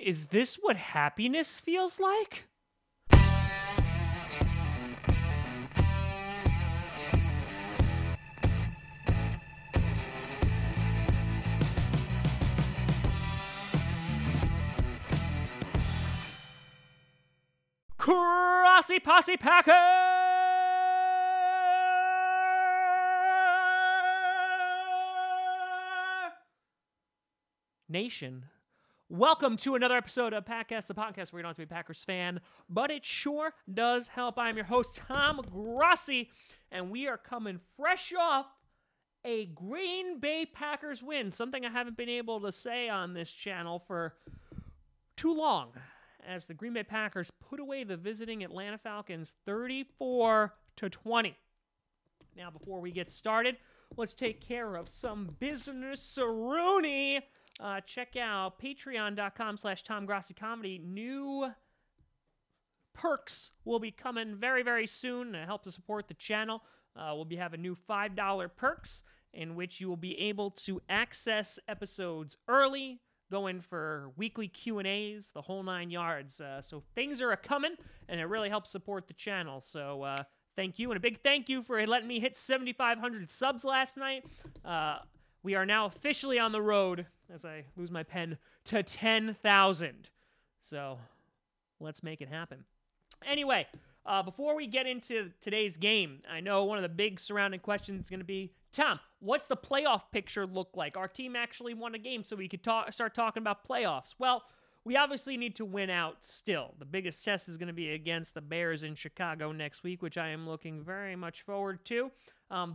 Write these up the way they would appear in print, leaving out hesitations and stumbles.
Is this what happiness feels like? Grossi Posse Packer Nation. Welcome to another episode of Packcast, the podcast where you don't have to be a Packers fan, but it sure does help. I'm your host, Tom Grossi, and we are coming fresh off a Green Bay Packers win, something I haven't been able to say on this channel for too long, as the Green Bay Packers put away the visiting Atlanta Falcons 34-20. Now, before we get started, let's take care of some business-a-rooney. Check out patreon.com/TomGrossiComedy. New perks will be coming very, very soon to help to support the channel. We'll be having new $5 perks in which you will be able to access episodes early, going for weekly Q&As, the whole 9 yards. So things are a-coming, and it really helps support the channel. So thank you, and a big thank you for letting me hit 7,500 subs last night. We are now officially on the road, as I lose my pen, to 10,000. So let's make it happen. Anyway, before we get into today's game, I know one of the big surrounding questions is going to be, Tom, what's the playoff picture look like? Our team actually won a game, so we could start talking about playoffs. Well, we obviously need to win out still. The biggest test is going to be against the Bears in Chicago next week, which I am looking very much forward to.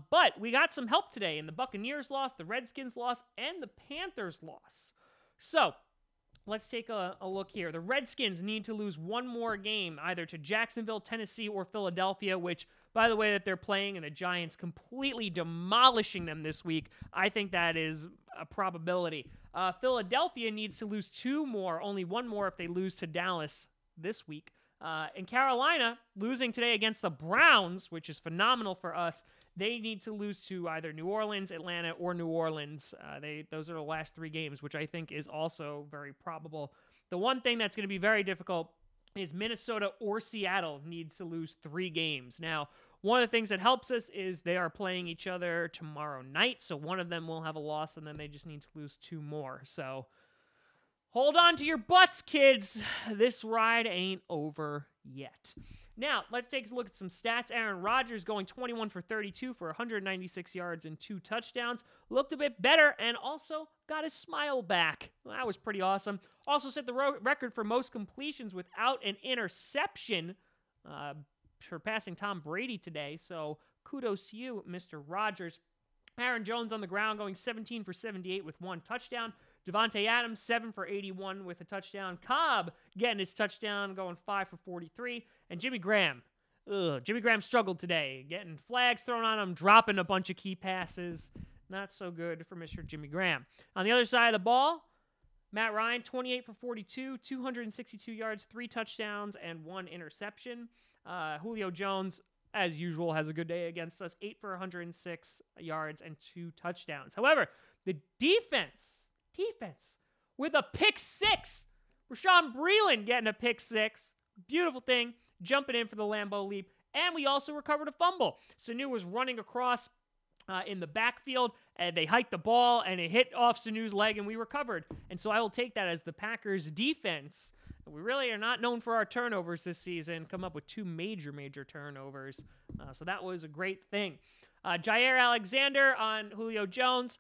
But we got some help today, and the Buccaneers lost, the Redskins lost, and the Panthers lost. So let's take a look here. The Redskins need to lose one more game, either to Jacksonville, Tennessee, or Philadelphia, which, by the way, that they're playing, and the Giants completely demolishing them this week, I think that is a probability. Philadelphia needs to lose only one more if they lose to Dallas this week. And Carolina, losing today against the Browns, which is phenomenal for us, they need to lose to either New Orleans, Atlanta, or New Orleans. Those are the last 3 games, which I think is also very probable. The one thing that's going to be very difficult is Minnesota or Seattle needs to lose 3 games. Now, one of the things that helps us is they are playing each other tomorrow night, so one of them will have a loss, and then they just need to lose 2 more. So hold on to your butts, kids. This ride ain't over yet. Now, let's take a look at some stats. Aaron Rodgers going 21 for 32 for 196 yards and 2 touchdowns. Looked a bit better and also got his smile back. Well, that was pretty awesome. Also set the record for most completions without an interception, surpassing Tom Brady today. So kudos to you, Mr. Rodgers. Aaron Jones on the ground going 17 for 78 with 1 touchdown. Devontae Adams, 7 for 81 with a touchdown. Cobb getting his touchdown, going 5 for 43. And Jimmy Graham. Jimmy Graham struggled today, getting flags thrown on him, dropping a bunch of key passes. Not so good for Mr. Jimmy Graham. On the other side of the ball, Matt Ryan, 28 for 42, 262 yards, 3 touchdowns, and 1 interception. Julio Jones, as usual, has a good day against us, 8 for 106 yards and 2 touchdowns. However, the defense with a pick 6. Rashawn Breeland getting a pick 6. Beautiful thing. Jumping in for the Lambeau leap. And we also recovered a fumble. Sanu was running across in the backfield, and they hiked the ball, and it hit off Sanu's leg, and we recovered. And so I will take that as the Packers' defense. We really are not known for our turnovers this season. Come up with 2 major turnovers. So that was a great thing. Jair Alexander on Julio Jones.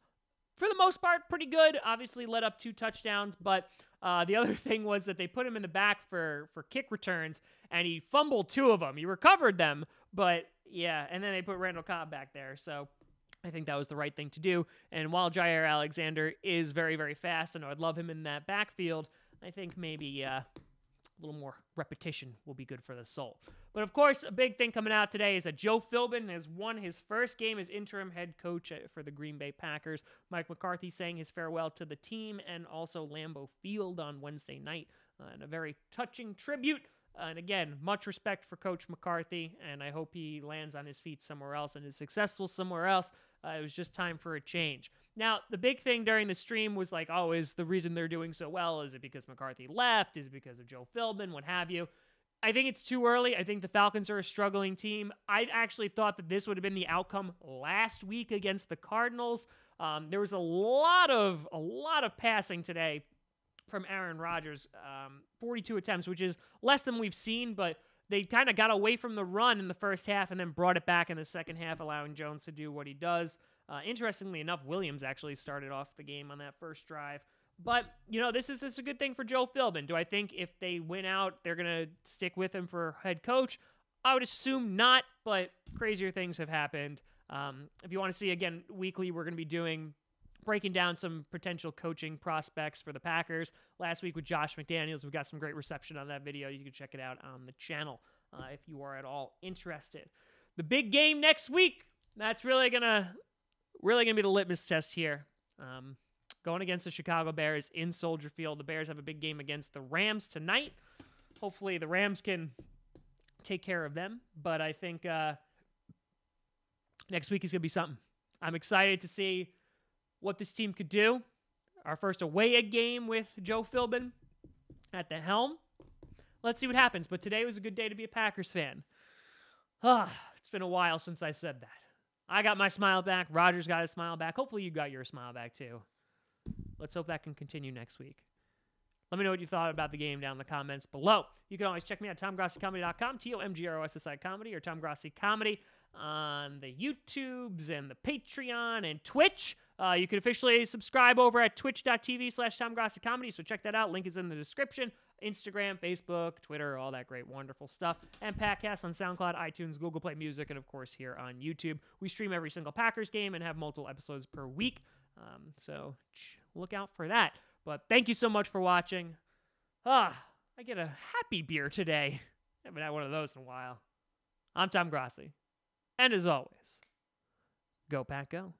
For the most part, pretty good. Obviously led up 2 touchdowns, but the other thing was that they put him in the back for kick returns, and he fumbled 2 of them. He recovered them, but yeah, and then they put Randall Cobb back there. So I think that was the right thing to do. And while Jair Alexander is very, very fast, and I would love him in that backfield, I think maybe a little more repetition will be good for the soul. But of course, a big thing coming out today is that Joe Philbin has won his first game as interim head coach for the Green Bay Packers. Mike McCarthy saying his farewell to the team, and also Lambeau Field on Wednesday night. And a very touching tribute. And again, much respect for Coach McCarthy, and I hope he lands on his feet somewhere else and is successful somewhere else. It was just time for a change. Now, the big thing during the stream was like, oh, is the reason they're doing so well, is it because McCarthy left? Is it because of Joe Philbin? What have you? I think it's too early. I think the Falcons are a struggling team. I actually thought that this would have been the outcome last week against the Cardinals. There was a lot of passing today from Aaron Rodgers, 42 attempts, which is less than we've seen, but they kind of got away from the run in the first half and then brought it back in the second half, allowing Jones to do what he does. Interestingly enough, Williams actually started off the game on that first drive. But, this is a good thing for Joe Philbin. Do I think if they win out, they're going to stick with him for head coach? I would assume not, but crazier things have happened. If you want to see, again, weekly, we're going to be breaking down some potential coaching prospects for the Packers. Last week with Josh McDaniels, we got some great reception on that video. You can check it out on the channel if you are at all interested. The big game next week, that's really gonna be the litmus test here. Going against the Chicago Bears in Soldier Field. The Bears have a big game against the Rams tonight. Hopefully the Rams can take care of them. But I think next week is going to be something. I'm excited to see what this team could do. Our first away game with Joe Philbin at the helm. Let's see what happens. But today was a good day to be a Packers fan. It's been a while since I said that. I got my smile back. Rodgers got his smile back. Hopefully you got your smile back too. Let's hope that can continue next week. Let me know what you thought about the game down in the comments below. You can always check me out at TomGrossiComedy.com, TomGrossi Comedy, or Tom Grossi Comedy on the YouTubes and the Patreon and Twitch. You can officially subscribe over at twitch.tv/TomGrossiComedy, so check that out. Link is in the description. Instagram, Facebook, Twitter, all that great, wonderful stuff. And Packcast on SoundCloud, iTunes, Google Play Music, and of course here on YouTube. We stream every single Packers game and have multiple episodes per week. So look out for that. But thank you so much for watching. I get a happy beer today. I haven't had one of those in a while. I'm Tom Grossi. And as always, go Pack Go.